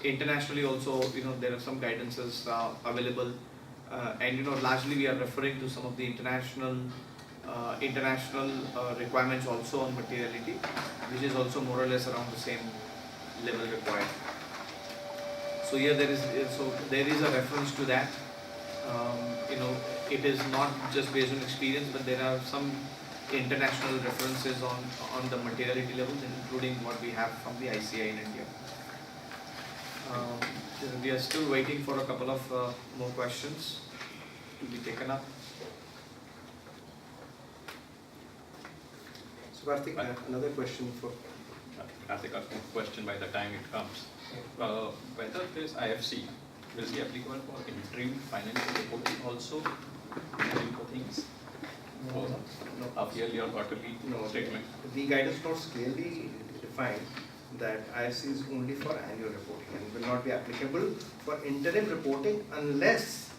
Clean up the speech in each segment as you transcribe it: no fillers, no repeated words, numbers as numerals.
internationally also, there are some guidances available, and largely we are referring to some of the international requirements also on materiality, which is also more or less around the same level required. So here there is a reference to that. It is not just based on experience, but there are some international references on the materiality levels, including what we have from the ICI in India. We are still waiting for a couple of more questions to be taken up. So Karthik, another question for Karthik, a question by the time it comes. Whether this IFC will be applicable for interim financial reporting also, for things? No. Half yearly or quarterly statement? The guidance notes clearly define that IFC is only for annual reporting and will not be applicable for interim reporting unless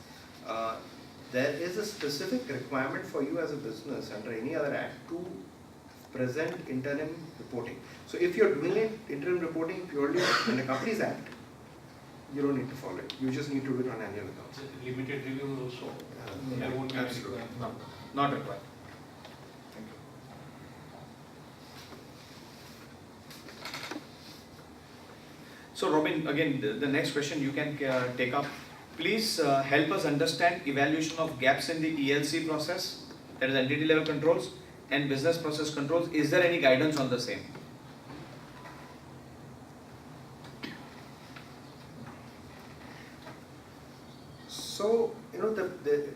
there is a specific requirement for you as a business under any other act to present interim reporting. So if you're doing it, interim reporting purely in the Companies Act, you don't need to follow it. You just need to do it on annual accounts. Limited review also. Yeah, There won't be any absolutely. requirement. Not required. Thank you. So Robin, again, the next question you can take up. Please help us understand evaluation of gaps in the ELC process, that is entity level controls, and business process controls. Is there any guidance on the same? So,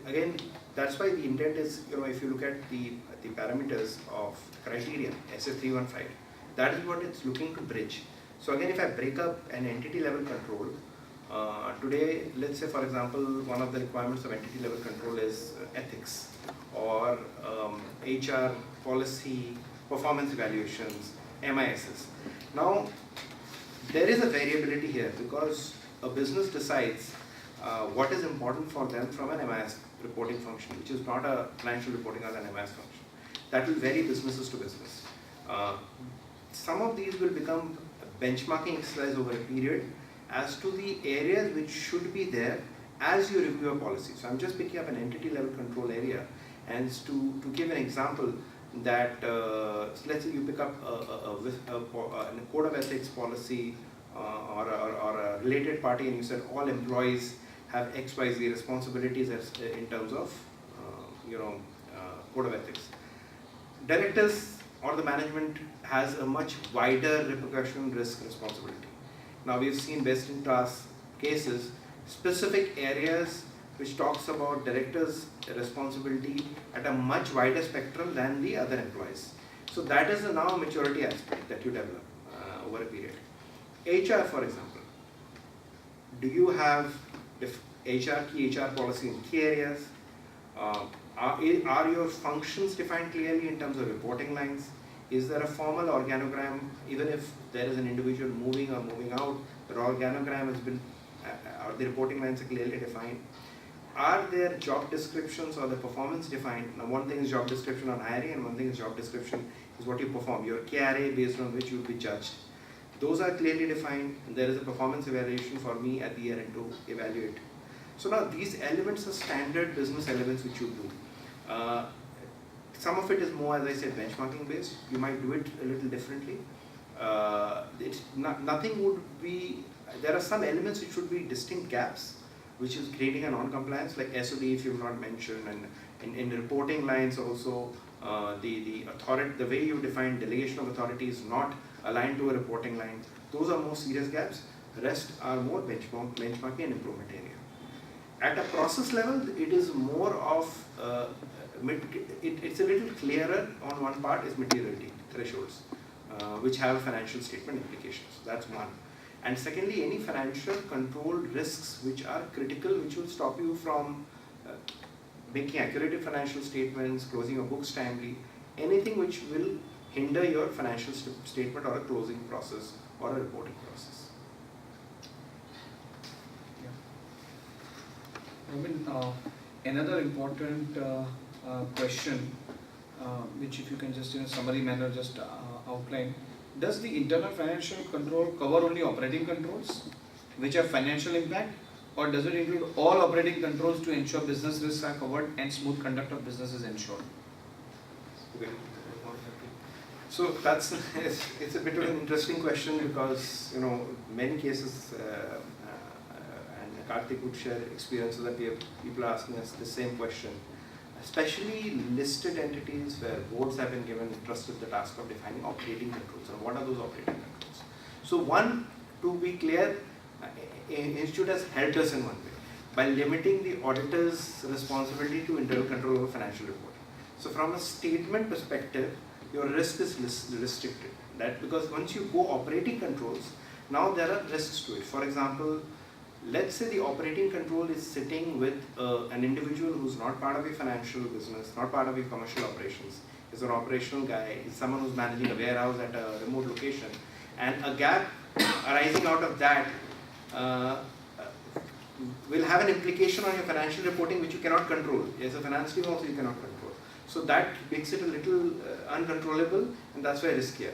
again, that's why the intent is, if you look at the parameters of criteria, SA315, that is what it's looking to bridge. So again, if I break up an entity level control, today, let's say for example, one of the requirements of entity level control is ethics or HR policy, performance evaluations, MISs. Now, there is a variability here because a business decides what is important for them from an MIS reporting function, which is not a financial reporting as an MIS function. That will vary businesses to business. Some of these will become a benchmarking exercise over a period as to the areas which should be there as you review a policy. So I'm just picking up an entity level control area, and to give an example that so let's say you pick up a code of ethics policy or a related party, and you said all employees have XYZ responsibilities in terms of code of ethics. Directors or the management has a much wider repercussion risk responsibility. Now we've seen best in class cases, specific areas which talks about directors' responsibility at a much wider spectrum than the other employees. So that is now a maturity aspect that you develop over a period. HR, for example, do you have key HR policy in key areas? Are your functions defined clearly in terms of reporting lines? Is there a formal organogram, even if there is an individual moving or moving out, the organogram has been, or the reporting lines are clearly defined? Are there job descriptions or the performance defined? Now one thing is job description on hiring, and one thing is job description is what you perform, your KRA based on which you will be judged. Those are clearly defined, and there is a performance evaluation for me at the year end to evaluate. So now these elements are standard business elements which you do. Some of it is more, as I said, benchmarking based. You might do it a little differently. Nothing would be, there are some elements which would be distinct gaps, which is creating a non-compliance, like SOD if you have not mentioned, and in reporting lines also, the way you define delegation of authority is not aligned to a reporting line. Those are more serious gaps. The rest are more benchmarking and improvement area. At a process level, it is more of, it's a little clearer on one part is materiality thresholds, which have financial statement implications. That's one. And secondly, any financial control risks which are critical, which will stop you from making accurate financial statements, closing your books timely, anything which will hinder your financial statement or a closing process or a reporting process. Robin, another important question, which if you can just in a summary manner just outline, does the internal financial control cover only operating controls? which have financial impact, or does it include all operating controls to ensure business risks are covered and smooth conduct of business is ensured? Okay. So that's it's a bit of an interesting question because many cases and Karthik would share experiences that people are asking us the same question, especially listed entities where boards have been given trusted the task of defining operating controls. And what are those operating controls? So one, to be clear, Institute has helped us in one way by limiting the auditor's responsibility to internal control over financial reporting. So from a statement perspective, your risk is restricted. That because once you go operating controls, now there are risks to it. For example, let's say the operating control is sitting with an individual who's not part of a financial business, not part of a commercial operations, is an operational guy, is someone who's managing a warehouse at a remote location, and a gap arising out of that will have an implication on your financial reporting which you cannot control. As a finance team also you cannot control. So that makes it a little uncontrollable, and that's why riskier.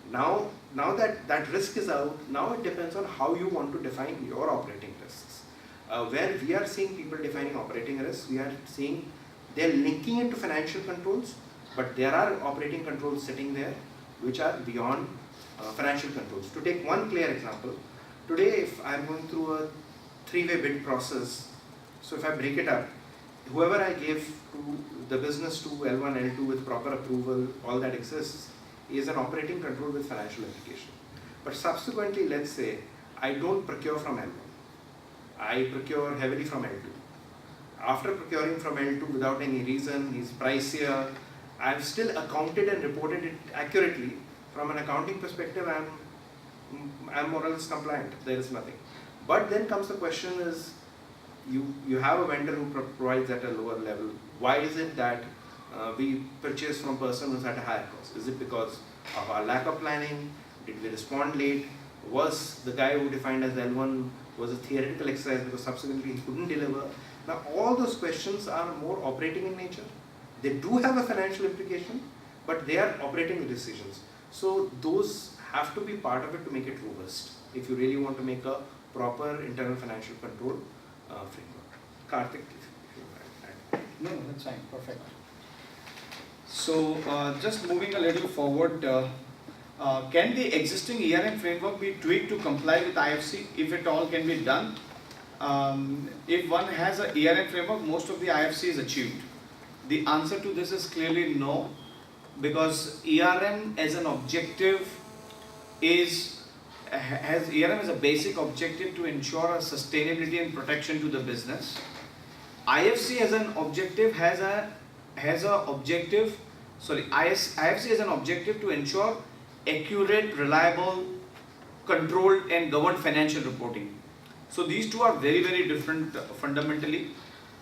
Now that risk is out, now it depends on how you want to define your operating risks. Where we are seeing people defining operating risks, we are seeing they're linking it to financial controls, but there are operating controls sitting there which are beyond financial controls. To take one clear example, today if I'm going through a three-way bid process, so if I break it up, whoever I gave to the business to L1, L2 with proper approval, all that exists, is an operating control with financial implication. But subsequently, let's say, I don't procure from L1. I procure heavily from L2. After procuring from L2 without any reason, he's pricier, I've still accounted and reported it accurately. From an accounting perspective, I'm more or less compliant. There is nothing. But then comes the question is, you have a vendor who provides at a lower level. Why is it that we purchase from a person who's at a higher cost? Is it because of our lack of planning? Did we respond late? Was the guy who defined as L1 was a theoretical exercise because subsequently he couldn't deliver? Now all those questions are more operating in nature. They do have a financial implication, but they are operating decisions. So those have to be part of it to make it robust if you really want to make a proper internal financial control framework. Karthik, if you want to add. No, that's fine, perfect. So just moving a little forward, can the existing ERM framework be tweaked to comply with IFC if it all can be done? If one has a ERM framework, most of the IFC is achieved. The answer to this is clearly no, because ERM as an objective has ERM as a basic objective to ensure a sustainability and protection to the business. IFC as an objective IFC has an objective to ensure accurate, reliable, controlled and governed financial reporting. So these two are very, very different fundamentally.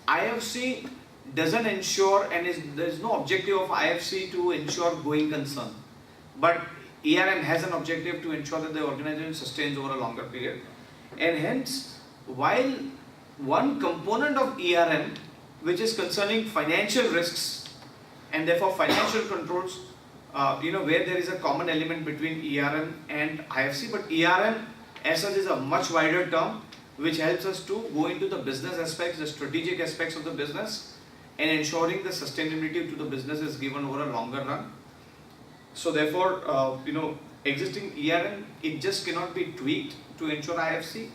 IFC doesn't ensure, and there is no objective of IFC to ensure going concern. But ERM has an objective to ensure that the organization sustains over a longer period. And hence, while one component of ERM, which is concerning financial risks and therefore financial controls, where there is a common element between ERM and IFC, but ERM as such is a much wider term which helps us to go into the business aspects, the strategic aspects of the business, and ensuring the sustainability to the business is given over a longer run. So therefore, existing ERM, it just cannot be tweaked to ensure IFC,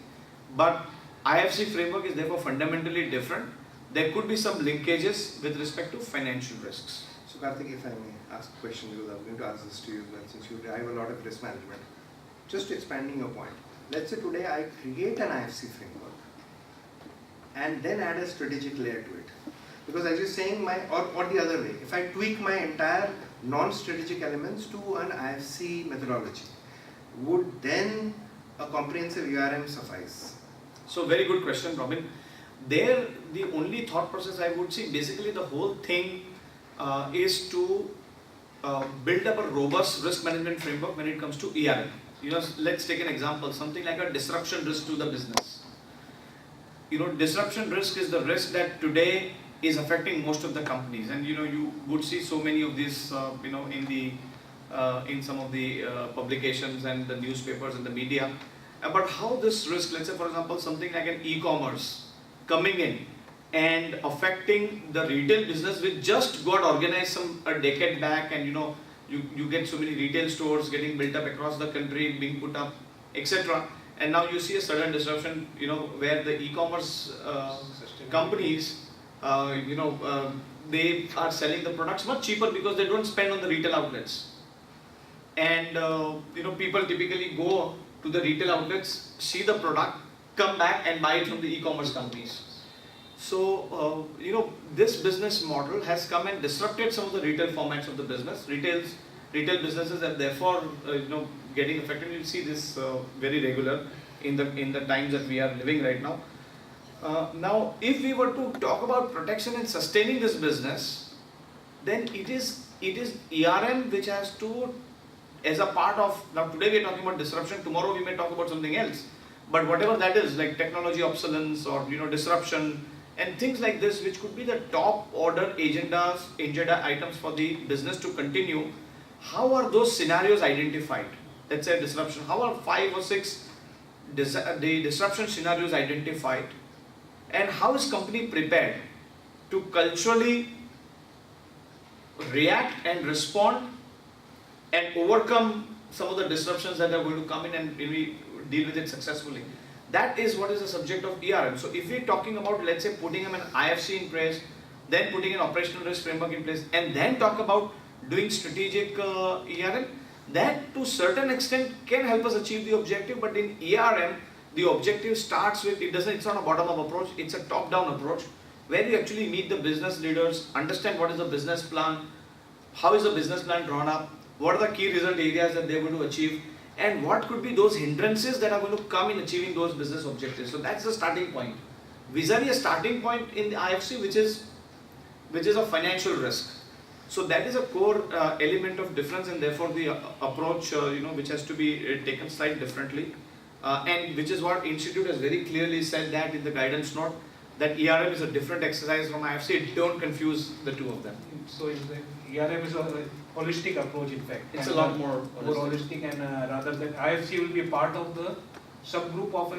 but IFC framework is therefore fundamentally different. There could be some linkages with respect to financial risks. So Karthik, if I may ask a question, because I'm going to ask this to you, but since you drive a lot of risk management, just expanding your point. Let's say today I create an IFC framework and then add a strategic layer to it. Because as you're saying, or the other way, if I tweak my entire non-strategic elements to an IFC methodology, would then a comprehensive URM suffice? So very good question, Robin. There, the only thought process I would see, basically the whole thing is to build up a robust risk management framework when it comes to ERM. Let's take an example, something like a disruption risk to the business. Disruption risk is the risk that today is affecting most of the companies, and you would see so many of these in some of the publications and the newspapers and the media. about how this risk, let's say for example something like an e-commerce coming in and affecting the retail business which just got organized a decade back, and you get so many retail stores getting built up across the country, being put up, etc. And now you see a sudden disruption, where the e-commerce companies, they are selling the products much cheaper because they don't spend on the retail outlets. And people typically go to the retail outlets, see the product, come back and buy it from the e-commerce companies. So this business model has come and disrupted some of the retail formats of the business. Retail businesses are therefore getting affected. You see this very regular in the times that we are living right now. Now, if we were to talk about protection and sustaining this business, then it is ERM which has to, as a part of, now today we are talking about disruption, tomorrow we may talk about something else, but whatever that is, like technology obsolescence or disruption and things like this, which could be the top order agenda items for the business to continue. How are those scenarios identified? Let's say disruption, how are 5 or 6 the disruption scenarios identified, and how is company prepared to culturally react and respond and overcome some of the disruptions that are going to come in, and maybe deal with it successfully? That is what is the subject of ERM. So if we're talking about, let's say, putting an IFC in place, then putting an operational risk framework in place, and then talk about doing strategic ERM, that to certain extent can help us achieve the objective. But in ERM, the objective starts with, it's not a bottom-up approach, it's a top-down approach, where you actually meet the business leaders, understand what is the business plan, how is the business plan drawn up, what are the key result areas that they're going to achieve, and what could be those hindrances that are going to come in achieving those business objectives. So that's the starting point. Vis-a-vis a starting point in the IFC, which is a financial risk. So that is a core element of difference, and therefore the approach, which has to be taken slightly differently, and which is what Institute has very clearly said that in the guidance note, that ERM is a different exercise from IFC. Don't confuse the two of them. So ERM is a holistic approach, in fact. It's a lot more holistic, and rather than IFC will be a part of the subgroup of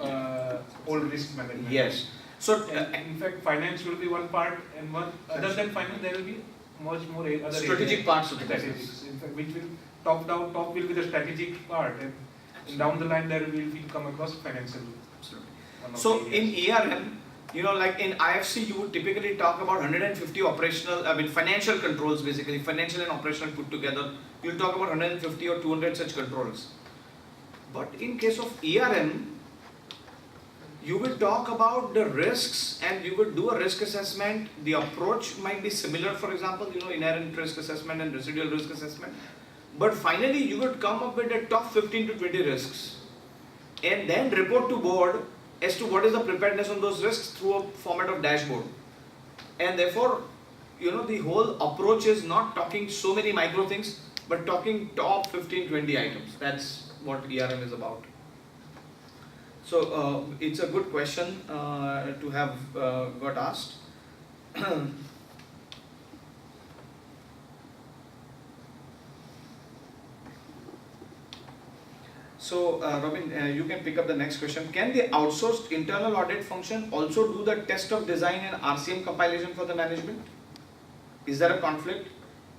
a whole risk management. Yes. So in fact, finance will be one part, and one other than finance there will be much more other strategic areas. parts of the Strategic. business. In fact, which will top will be the strategic part, and down the line there will come across financial. Absolutely. one of So the areas. in ERM, like in IFC, you would typically talk about 150 financial controls, basically financial and operational put together. You'll talk about 150 or 200 such controls. But in case of ERM, you will talk about the risks, and you will do a risk assessment. The approach might be similar, for example, inherent risk assessment and residual risk assessment. But finally, you would come up with the top 15 to 20 risks, and then report to board as to what is the preparedness on those risks through a format of dashboard. And therefore, the whole approach is not talking so many micro things, but talking top 15, 20 items. That's what ERM is about. So it's a good question to have got asked. So Robin, you can pick up the next question. Can the outsourced internal audit function also do the test of design and RCM compilation for the management? Is there a conflict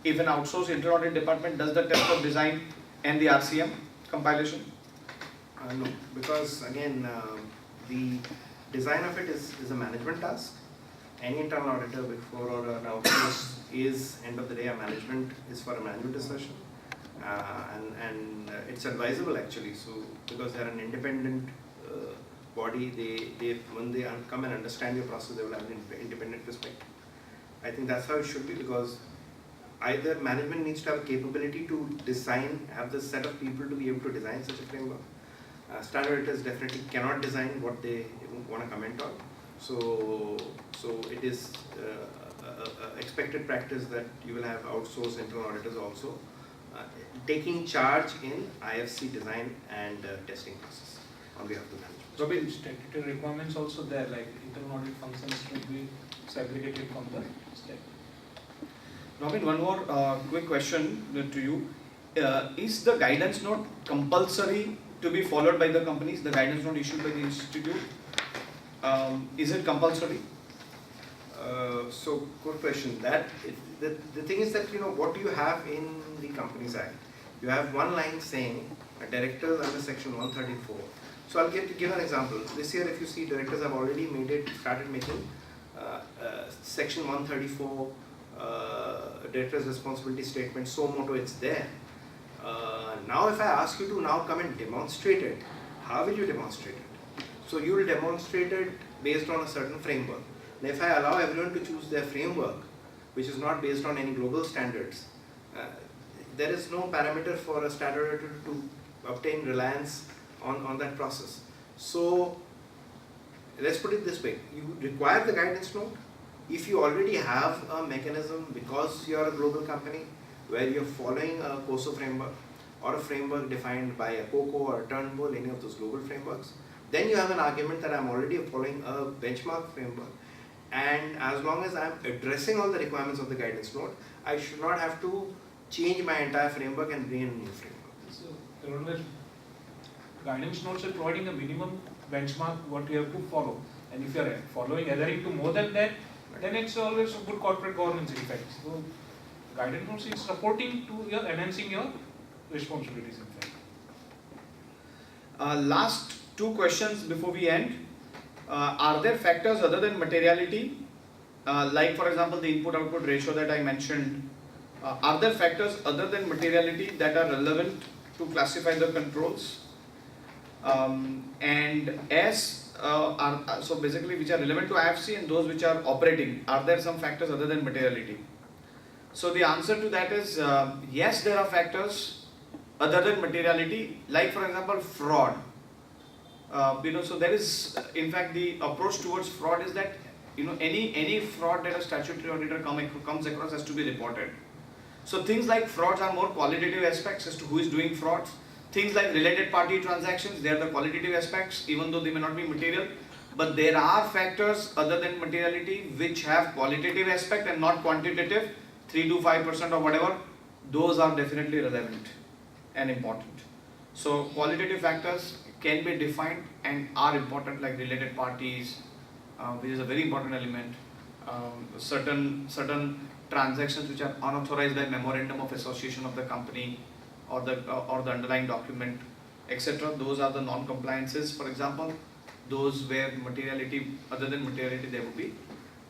if an outsourced internal audit department does the test of design and the RCM compilation? No, because again, the design of it is a management task. Any internal auditor, Big Four or an outsource, is end of the day a management, is for a management discussion. And it's advisable actually, so because they're an independent body, they when they come and understand your process, they will have an independent perspective. I think that's how it should be, because either management needs to have a capability to design, have the set of people to be able to design such a framework. Standard auditors definitely cannot design what they want to comment on. So it is expected practice that you will have outsourced internal auditors also taking charge in IFC design and testing process on behalf of the management. Robin, statutory requirements also there, like internal audit functions should be segregated from the state. Robin, one more quick question to you. Is the guidance note compulsory to be followed by the companies, the guidance note issued by the institute? Is it compulsory? So good question. The thing is that, you know, what do you have in the Companies Act? You have one line saying directors under section 134. So I'll give an example. This year, if you see, directors have already started making section 134 director's responsibility statement, so motto, it's there. Now if I ask you to now come and demonstrate it, how will you demonstrate it? So you will demonstrate it based on a certain framework. And if I allow everyone to choose their framework, which is not based on any global standards, there is no parameter for a standard auditor to obtain reliance on that process. So let's put it this way, you require the guidance note if you already have a mechanism, because you are a global company where you're following a COSO framework or a framework defined by a COCO or a Turnbull, any of those global frameworks, then you have an argument that I'm already following a benchmark framework, and as long as I'm addressing all the requirements of the guidance note, I should not have to change my entire framework and bring in a new framework. So, Your Honor, guidance notes are providing a minimum benchmark what you have to follow, and if you are following adhering to more than that, then it's always a good corporate governance effect. So guidance notes is supporting to your enhancing your responsibilities in fact. Last two questions before we end. Are there factors other than materiality, like for example the input-output ratio that I mentioned? Are there factors other than materiality that are relevant to classify the controls? And so basically which are relevant to IFC and those which are operating, are there some factors other than materiality? So the answer to that is yes, there are factors other than materiality, like for example fraud. So there is, in fact, the approach towards fraud is that any fraud that a statutory auditor comes across has to be reported. So things like frauds are more qualitative aspects as to who is doing frauds. Things like related party transactions, they are the qualitative aspects, even though they may not be material. But there are factors other than materiality which have qualitative aspect and not quantitative, 3 to 5% or whatever. Those are definitely relevant and important. So qualitative factors can be defined and are important, like related parties, which is a very important element. Certain transactions which are unauthorized by memorandum of association of the company or the underlying document, etc. Those are the non-compliances. For example, those where materiality, other than materiality, there would be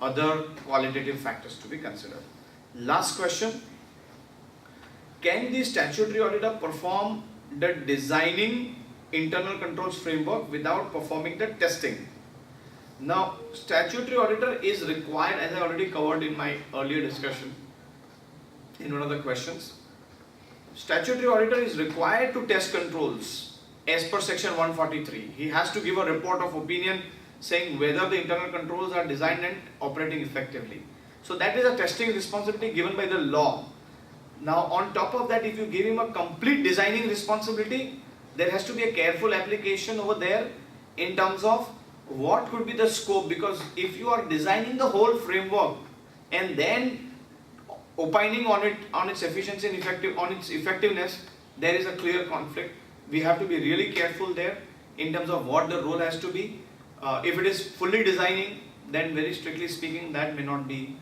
other qualitative factors to be considered. Last question: can the statutory auditor perform the designing internal controls framework without performing the testing? Now, statutory auditor is required, as I already covered in my earlier discussion in one of the questions. Statutory auditor is required to test controls as per section 143. He has to give a report of opinion saying whether the internal controls are designed and operating effectively. So that is a testing responsibility given by the law. Now on top of that, if you give him a complete designing responsibility, there has to be a careful application over there in terms of what could be the scope, because if you are designing the whole framework and then opining on it, on its efficiency and effectiveness, there is a clear conflict. We have to be really careful there in terms of what the role has to be. If it is fully designing, then very strictly speaking, that may not be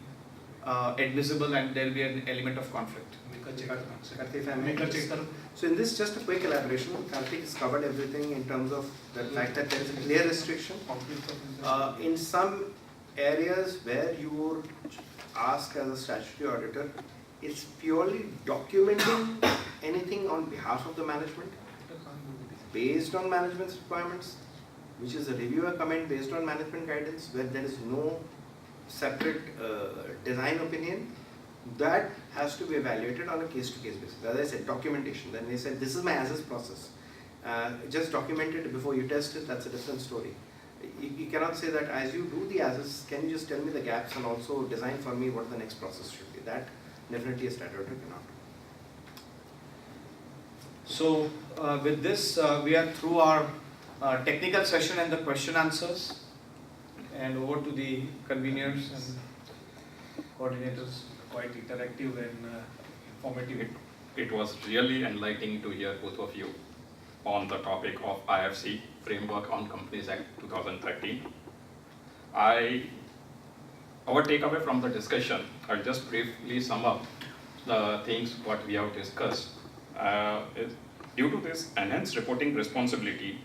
admissible and there will be an element of conflict. Karthik, if I may so in this, just a quick elaboration, Karthik has covered everything in terms of the fact that there is a clear restriction. In some areas where you would ask as a statutory auditor, it's purely documenting anything on behalf of the management based on management's requirements, which is a reviewer comment based on management guidance, where there is no separate design opinion. That has to be evaluated on a case-to-case basis. As I said, documentation. Then they said, this is my as-is process. Just document it before you test it, that's a different story. You cannot say that as you do the as-is, can you just tell me the gaps and also design for me what the next process should be. That definitely a statutory cannot do. So with this, we are through our technical session and the question answers, and over to the conveners and coordinators. Quite interactive and informative. It was really enlightening to hear both of you. on the topic of IFC Framework on Companies Act 2013. Our takeaway from the discussion, I'll just briefly sum up the things what we have discussed. Due to this enhanced reporting responsibility,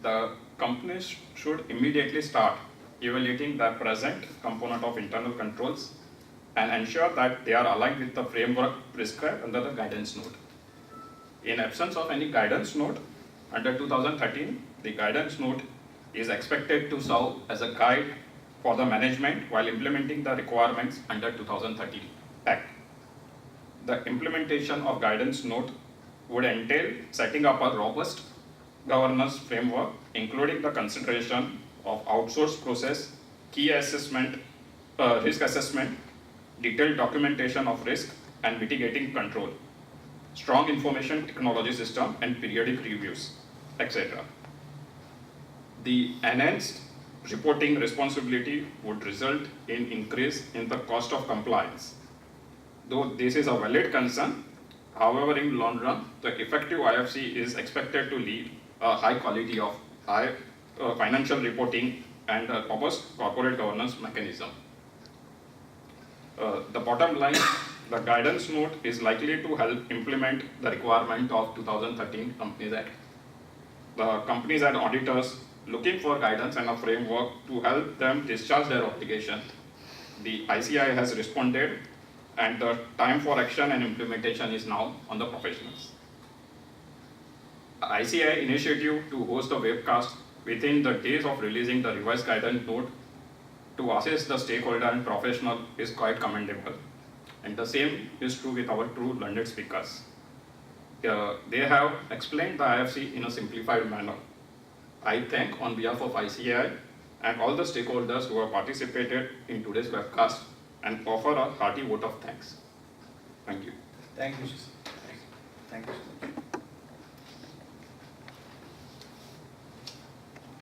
the companies should immediately start evaluating the present component of internal controls and ensure that they are aligned with the framework prescribed under the guidance note. In absence of any guidance note, under 2013, the guidance note is expected to serve as a guide for the management while implementing the requirements under 2013 Act. The implementation of guidance note would entail setting up a robust governance framework, including the consideration of outsourced process, key assessment, risk assessment, detailed documentation of risk and mitigating control, strong information technology system and periodic reviews, etc. The enhanced reporting responsibility would result in increase in the cost of compliance. Though this is a valid concern, however, in long run, the effective IFC is expected to lead a high quality of financial reporting and a robust corporate governance mechanism. The bottom line, the guidance note is likely to help implement the requirement of 2013 Companies Act. The companies and auditors looking for guidance and a framework to help them discharge their obligation. The ICAI has responded, and the time for action and implementation is now on the professionals. ICAI initiative to host a webcast within the days of releasing the revised guidance note to assess the stakeholder and professional is quite commendable. And the same is true with our two learned speakers. They have explained the IFC in a simplified manner. I thank on behalf of ICAI and all the stakeholders who have participated in today's webcast and offer a hearty vote of thanks. Thank you. Thank you. Thank you.